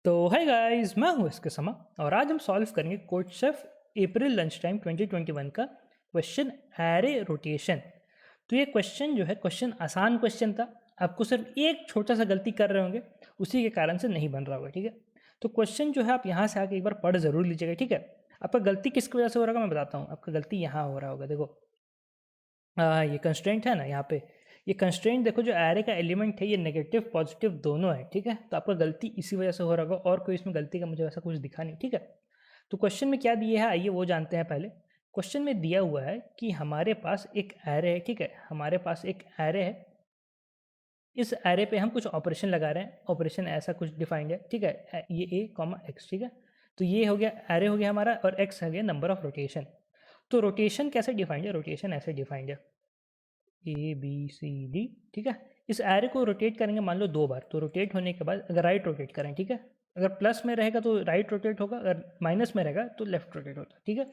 तो hi guys, मैं हूं इसके समा और आज हम सॉल्व करेंगे कोड शेफ अप्रैल लंच टाइम 2021 का क्वेश्चन एरे रोटेशन। तो ये क्वेश्चन जो है क्वेश्चन आसान क्वेश्चन था। आपको सिर्फ एक छोटा सा गलती कर रहे होंगे, उसी के कारण से नहीं बन रहा होगा। ठीक है, तो क्वेश्चन जो है आप यहाँ से आके एक बार पढ़ जरूर लीजिएगा। ठीक है, आपका गलती किसकी वजह से हो रहा होगा मैं बताता हूँ। आपका गलती यहाँ हो रहा होगा। देखो ये कंस्ट्रेंट है ना, यहाँ पे ये कंस्ट्रेंट देखो, जो एरे का एलिमेंट है ये नेगेटिव पॉजिटिव दोनों है। ठीक है, तो आपका गलती इसी वजह से हो रहा होगा, और कोई इसमें गलती का मुझे वैसा कुछ दिखा नहीं। ठीक है, तो क्वेश्चन में क्या दिया है आइए वो जानते हैं पहले। क्वेश्चन में दिया हुआ है कि हमारे पास एक एरे है। ठीक है, हमारे पास एक एरे है। इस एरे पे हम कुछ ऑपरेशन लगा रहे हैं। ऑपरेशन ऐसा कुछ डिफाइंड है। ठीक है, ये ए कॉमा एक्स। ठीक है, तो ये हो गया एरे हो गया हमारा, और एक्स हो गया नंबर ऑफ रोटेशन। तो रोटेशन कैसे डिफाइंड है? रोटेशन ऐसे डिफाइंड है ए बी सी डी। ठीक है, इस एरे को रोटेट करेंगे मान लो 2 बार। तो रोटेट होने के बाद अगर राइट रोटेट करें, ठीक है, अगर प्लस में रहेगा तो राइट रोटेट होगा, अगर माइनस में रहेगा तो लेफ्ट रोटेट होता है। ठीक है,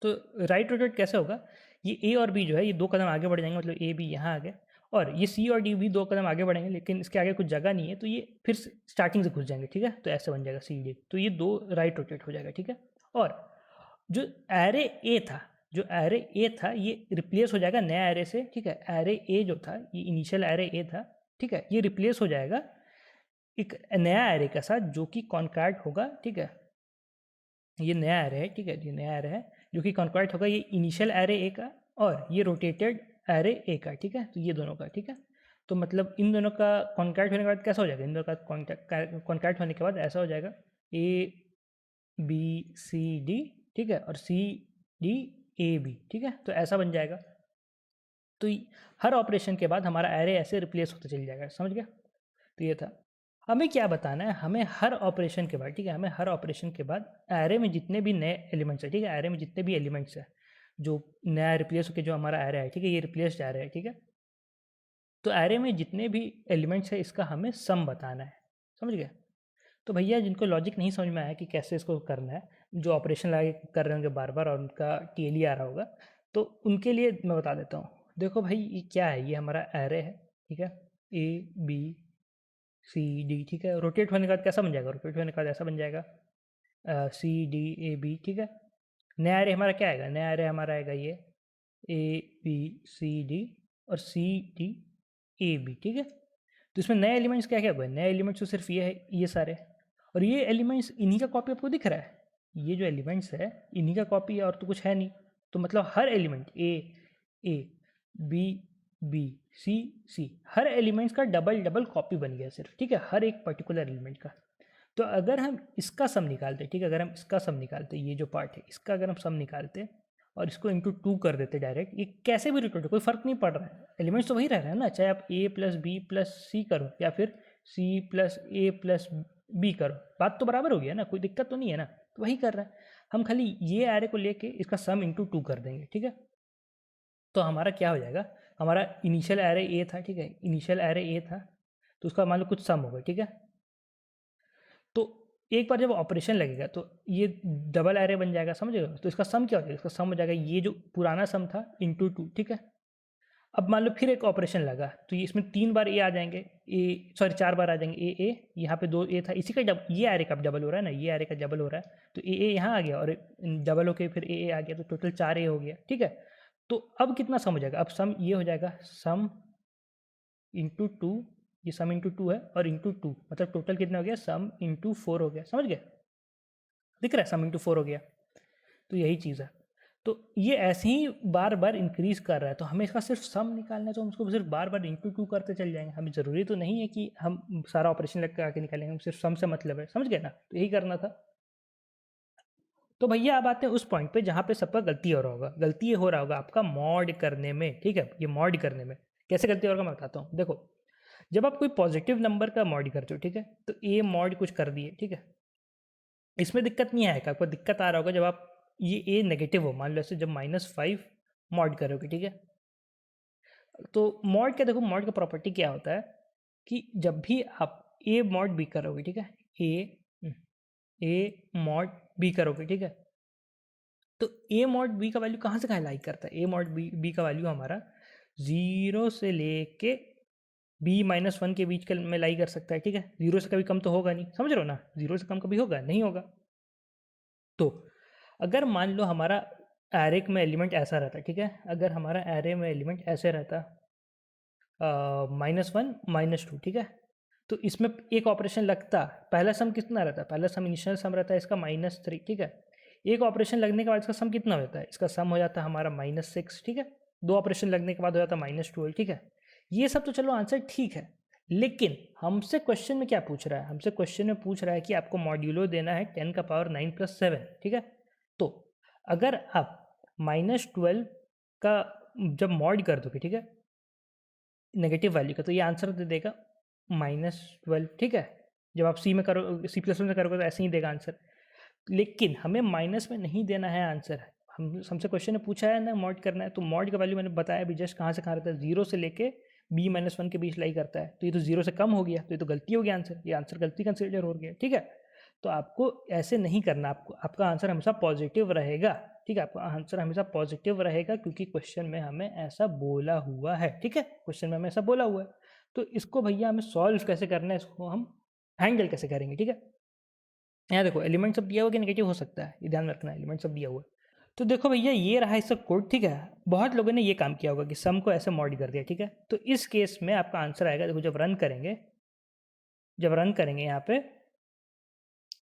तो राइट रोटेट कैसे होगा? ये ए और बी जो है ये 2 कदम आगे बढ़ जाएंगे, मतलब ए बी यहाँ आ गए, और ये सी और डी भी 2 कदम आगे बढ़ेंगे, लेकिन इसके आगे कुछ जगह नहीं है तो ये फिर स्टार्टिंग से घुस जाएंगे। ठीक है, तो ऐसे बन जाएगा सी डी, तो ये 2 राइट रोटेट हो जाएगा। ठीक है, और जो एरे ए था, जो एरे ए था ये रिप्लेस हो जाएगा नया एरे से। ठीक है, एरे ए जो था, ये इनिशियल एरे ए था। ठीक है, ये रिप्लेस हो जाएगा एक नया एरे के साथ जो कि कॉन्कैट होगा। ठीक है, ये नया एरे है। ठीक है, ये नया एरे है जो कि कॉन्कैट होगा ये इनिशियल एरे ए का, और ये रोटेटेड एरे ए का। ठीक है, तो ये दोनों का। ठीक है, तो मतलब इन दोनों का कॉन्कैट होने के बाद कैसा हो जाएगा? इन दोनों का कॉन्कैट होने के बाद ऐसा हो जाएगा ए बी सी डी। ठीक है, और सी डी ए बी। ठीक है, तो ऐसा बन जाएगा। तो हर ऑपरेशन के बाद हमारा एरे ऐसे रिप्लेस होता चल जाएगा। समझ गया? तो ये था। हमें क्या बताना है? हमें हर ऑपरेशन के बाद, ठीक है, हमें हर ऑपरेशन के बाद एरे में जितने भी नए एलिमेंट्स है, ठीक है, एरे में जितने भी एलिमेंट्स है जो नया रिप्लेस होकर जो हमारा एरे है, ठीक है, ये रिप्लेस्ड एरे है। ठीक है, तो एरे में जितने भी एलिमेंट्स है इसका हमें सम बताना है। समझ गए? तो भैया जिनको लॉजिक नहीं समझ में आया कि कैसे इसको करना है, जो ऑपरेशन लगा के कर रहे होंगे बार बार और उनका टीएलई आ रहा होगा, तो उनके लिए मैं बता देता हूँ। देखो भाई, ये क्या है? ये हमारा एरे है। ठीक है, ए बी सी डी। ठीक है, रोटेट होने के बाद कैसा बन जाएगा? रोटेट होने के बाद ऐसा बन जाएगा सी डी ए बी। ठीक है, नया एरे हमारा क्या आएगा? नया एरे हमारा आएगा ये ए बी सी डी और सी डी ए बी। ठीक है, तो इसमें नए एलिमेंट्स क्या क्या हुए? नए एलिमेंट्स तो सिर्फ ये है, ये सारे, और ये एलिमेंट्स इन्हीं का कॉपी आपको दिख रहा है। ये जो एलिमेंट्स है इन्हीं का कॉपी है, और तो कुछ है नहीं। तो मतलब हर element A B B C C, हर एलिमेंट्स का डबल डबल कॉपी बन गया सिर्फ। ठीक है, हर एक पर्टिकुलर एलिमेंट का। तो अगर हम इसका सम निकालते, ठीक है, अगर हम इसका सम निकालते, ये जो पार्ट है इसका अगर हम सम निकालते और इसको इंटू 2 कर देते डायरेक्ट, ये कैसे भी रोटेट हो कोई फ़र्क नहीं पड़ रहा है, एलिमेंट्स तो वही रह रहे हैं ना, चाहे आप ए प्लस बी प्लस सी करो या फिर सी प्लस ए प्लस बी करो, बात तो बराबर हो गया ना, कोई दिक्कत तो नहीं है ना। तो वही कर रहा है, हम खाली ये एरे को लेके इसका सम इंटू 2 कर देंगे। ठीक है, तो हमारा क्या हो जाएगा? हमारा इनिशियल एरे ए था। ठीक है, इनिशियल एरे ए था, तो उसका मान लो कुछ सम होगा। ठीक है, तो एक बार जब ऑपरेशन लगेगा तो ये डबल एरे बन जाएगा। समझ गए? तो इसका सम क्या हो जाएगा? इसका सम हो जाएगा ये जो पुराना सम था इंटू 2। ठीक है, अब मान लो फिर एक ऑपरेशन लगा तो ये इसमें 3 बार ए आ जाएंगे, ए सॉरी 4 बार आ जाएंगे ए ए, यहाँ पे 2 ए था, इसी का ये एरे का डबल हो रहा है ना, ये एरे का डबल हो रहा है, तो ए यहाँ आ गया और डबल होके फिर ए आ गया, तो टोटल 4 ए हो गया। ठीक है, तो अब कितना सम हो जाएगा? अब सम ये हो जाएगा सम इंटू 2, ये सम इंटू 2 है, और इंटू 2 मतलब टोटल कितना हो गया? सम इंटू 4 हो गया। समझ गए? दिख रहा है? सम इंटू 4 हो गया। तो यही चीज़ है। तो ये ऐसे ही बार बार इंक्रीज कर रहा है, तो हमें इसका सिर्फ सम निकालना है, तो हम उसको सिर्फ बार बार इंटू 2 करते चल जाएंगे। हमें ज़रूरी तो नहीं है कि हम सारा ऑपरेशन लग के आके निकालेंगे, हम सिर्फ सम से मतलब है। समझ गए ना? तो यही करना था। तो भैया अब आते हैं उस पॉइंट पे जहाँ पे सबका गलती हो रहा होगा। गलती ये हो रहा होगा आपका मॉड करने में। ठीक है, ये मॉड करने में कैसे गलती होगा मैं बताता हूँ। देखो, जब आप कोई पॉजिटिव नंबर का मॉड करते हो, ठीक है, तो ए मॉड कुछ कर दिए। ठीक है, इसमें दिक्कत नहीं आएगा, आपको दिक्कत आ रहा होगा जब आप ये ए नेगेटिव हो, मान लो ऐसे जब -5 मॉड करोगे। ठीक है, तो मॉड क्या, देखो मॉड का प्रॉपर्टी क्या होता है कि जब भी आप ए मॉड बी करोगे, ठीक है, ए मॉड बी करोगे, ठीक है, तो ए मॉड बी का वैल्यू कहाँ से कहाँ लाइक करता है? ए मॉड बी का वैल्यू हमारा 0 से लेके b-1 के बीच में लाई कर सकता है, ठीक है। 0 से कभी कम तो होगा नहीं, समझ रहे हो ना, 0 से कम कभी होगा नहीं होगा। तो अगर मान लो हमारा एरे में एलिमेंट ऐसा रहता, ठीक है, अगर हमारा एरे में एलिमेंट ऐसे रहता -1 -2, ठीक है, तो इसमें एक ऑपरेशन लगता, पहला सम कितना रहता है, पहला सम इनिशियल सम रहता है इसका -3, ठीक है। एक ऑपरेशन लगने के बाद इसका सम कितना होता है, इसका सम हो जाता है हमारा -6, ठीक है। 2 ऑपरेशन लगने के बाद हो जाता है -12, ठीक है। ये सब तो चलो आंसर ठीक है, लेकिन हमसे क्वेश्चन में क्या पूछ रहा है, हमसे क्वेश्चन में पूछ रहा है कि आपको मॉड्यूलो देना है 10⁻9 + 7, ठीक है। तो अगर आप -12 का जब मॉड कर दोगे, ठीक है, नेगेटिव वैल्यू का, तो ये आंसर दे देगा -12, ठीक है। जब आप C++ में करोगे तो ऐसे ही देगा आंसर, लेकिन हमें माइनस में नहीं देना है आंसर। हमसे क्वेश्चन ने पूछा है ना मॉड करना है, तो मॉड का वैल्यू मैंने बताया अभी जस्ट कहाँ से कहाँ रहता है, 0 से लेके b-1 के बीच लाई करता है। तो ये तो 0 से कम हो गया, तो ये तो गलती हो गया आंसर, ये आंसर गलती कंसिडर हो गया, ठीक है। तो आपको ऐसे नहीं करना, आपका आंसर हमेशा पॉजिटिव रहेगा, ठीक है। आपका आंसर हमेशा पॉजिटिव रहेगा क्योंकि क्वेश्चन में हमें ऐसा बोला हुआ है, ठीक है, क्वेश्चन में हमें ऐसा बोला हुआ है। तो इसको भैया हमें सॉल्व कैसे करना है, इसको हम हैंडल कैसे करेंगे, ठीक है। यहाँ देखो एलिमेंट सब दिया हुआ कि नेगेटिव हो सकता है, ये ध्यान में रखना है, एलिमेंट सब दिया हुआ है। तो देखो भैया ये रहा इसका कोड, ठीक है। बहुत लोगों ने ये काम किया होगा कि सम को ऐसे मॉड कर दिया, ठीक है। तो इस केस में आपका आंसर आएगा, देखो जब रन करेंगे यहाँ पे,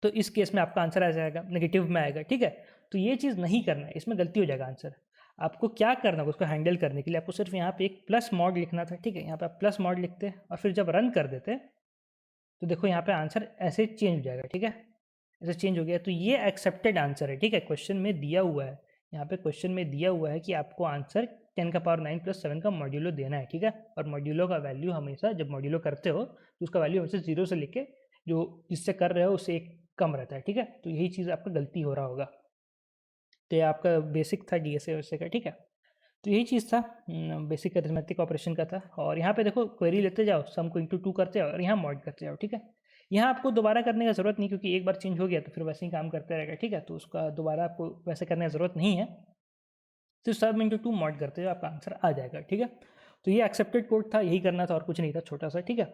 तो इस केस में आपका आंसर आ जाएगा नेगेटिव में आएगा, ठीक है। तो ये चीज़ नहीं करना है, इसमें गलती हो जाएगा आंसर। आपको क्या करना होगा, उसको हैंडल करने के लिए आपको सिर्फ यहाँ पे एक प्लस मॉड लिखना था, ठीक है। यहाँ पे आप प्लस मॉड लिखते और फिर जब रन कर देते तो देखो यहाँ पे आंसर ऐसे चेंज हो जाएगा, ठीक है, ऐसे चेंज हो गया। तो ये एक्सेप्टेड आंसर है, ठीक है, क्वेश्चन में दिया हुआ है, यहाँ पे क्वेश्चन में दिया हुआ है कि आपको आंसर 10⁻9 + 7 का मॉड्यूलो देना है, ठीक है। और मॉड्यूलो का वैल्यू हमेशा जब मॉड्यूलो करते हो तो उसका वैल्यू हमेशा 0 से लेके जो जिससे कर रहे हो उससे एक कम रहता है, ठीक है। तो यही चीज़ आपका गलती हो रहा होगा। तो ये आपका बेसिक था DSA वैसे का, ठीक है। तो यही चीज़ था, बेसिक अरिथमेटिक ऑपरेशन का था। और यहाँ पे देखो क्वेरी लेते जाओ, सम को × 2 करते जाओ और यहाँ मॉड करते जाओ, ठीक है। यहाँ आपको दोबारा करने का ज़रूरत नहीं, क्योंकि एक बार चेंज हो गया तो फिर वैसे ही काम करते रहेगा, ठीक है। तो उसका दोबारा आपको वैसे करने की ज़रूरत नहीं है, तो सम × 2 मॉड करते जाओ, आपका आंसर आ जाएगा, ठीक है। तो ये एक्सेप्टेड कोड था, यही करना था और कुछ नहीं था, छोटा सा, ठीक है।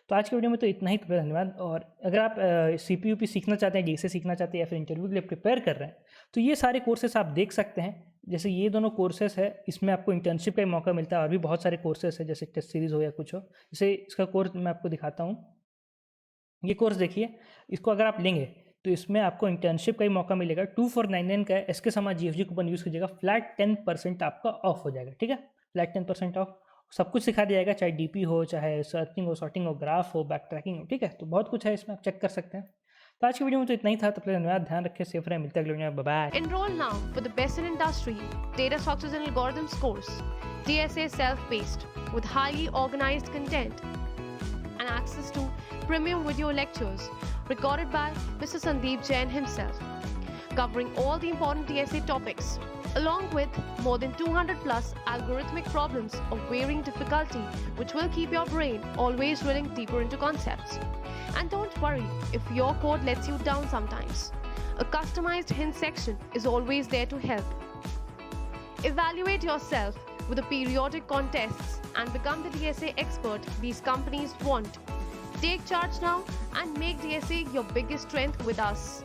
तो आज के वीडियो में तो इतना ही, तो धन्यवाद। और अगर आप CPUP सीखना चाहते हैं, DSA सीखना चाहते हैं या फिर इंटरव्यू के लिए प्रिपेयर कर रहे हैं, तो ये सारे कोर्सेस आप देख सकते हैं। जैसे ये दोनों कोर्सेस है, इसमें आपको इंटर्नशिप का मौका मिलता है, और भी बहुत सारे कोर्सेस है, जैसे टेस्ट सीरीज़ हो या कुछ हो। जैसे इसका कोर्स मैं आपको दिखाता हूँ, ये कोर्स देखिए, इसको अगर आप लेंगे तो इसमें आपको इंटर्नशिप का ही मौका मिलेगा। 2499 का है, SK Sama GFG coupon use कीजिएगा, फ्लैट 10% आपका ऑफ हो जाएगा, ठीक है, फ्लैट 10% ऑफ। सब कुछ सिखा दिया जाएगा, चाहे DP हो, चाहे सर्चिंग हो, सॉर्टिंग हो, ग्राफ हो, बैक ट्रैकिंग हो, ठीक है। तो बहुत कुछ है इसमें, आप चेक कर सकते हैं। तो आज की वीडियो में तो इतना ही था, तब तक धन्यवाद, ध्यान रखें, सेफ रहें, मिलते हैं अगले वीडियो में, bye bye. Enroll now for the best in industry data structures and algorithms course, DSA self-paced with highly organized content and access to premium video lectures recorded by Mr. Sandeep Jain himself, covering all the important DSA topics, along with more than 200+ algorithmic problems of varying difficulty, which will keep your brain always drilling deeper into concepts. And don't worry if your code lets you down sometimes. A customized hint section is always there to help. Evaluate yourself with the periodic contests and become the DSA expert these companies want. Take charge now and make DSA your biggest strength with us.